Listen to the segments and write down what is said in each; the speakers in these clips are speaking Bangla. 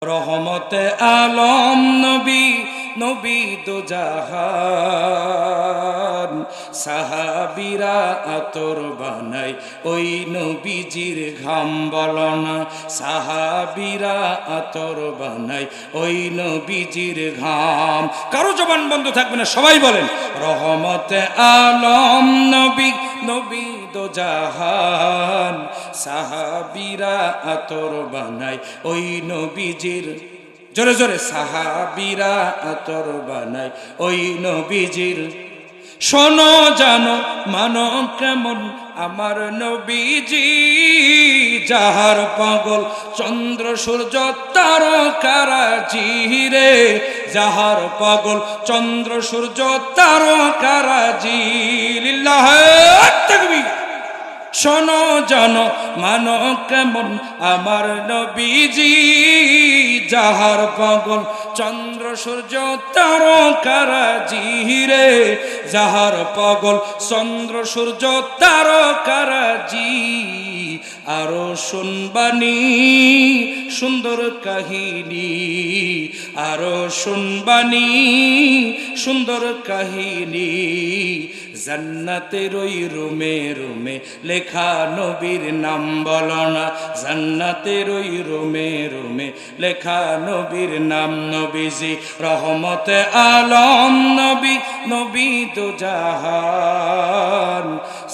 রহমতে আলম নবী, নবী দো জাহান, সাহাবীরা আতর বানাই ওই নবীজির ঘাম বলনা, সাহাবীরা আতর বানাই ওই নবীজির ঘাম। কারো জবান বন্ধ থাকবে না, সবাই বলেন রহমতে আলম নবী, নবী দো জাহান, সাহাবীরা আতর বানাই ওই নবীজির, জোরে জোরে, সাহাবীরা আতর বানাই ওই নবীজির। শোনো জানো মানো কেমন আমার নবীজি, যাহার পাগল চন্দ্র সূর্য তারকারা জিরে, যাহার পাগল চন্দ্র সূর্য তারকারা জি। লিল্লাহি তাকবীর। শোনো জানো মানো কেমন আমার নবীজি, যাহার পাগল চন্দ্র সূর্য তারকারা জিরে, যাহার পাগল চন্দ্র সূর্য তারকারা জি। আরো শুনবানি সুন্দর কাহিনী, আরো শুনবানি সুন্দর কাহিনী, জান্নাতের ওই রুমে রুমে লেখা নবীর নাম বলনা, জান্নাতের ওই রুমে রুমে লেখা নবীর নাম। নবীজি রহমতে আলম নবী, নবী দো জাহান,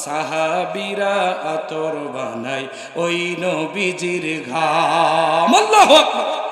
সাহাবীরা আতর বানাই ওই নবীজির ঘাম। আল্লাহু আকবার।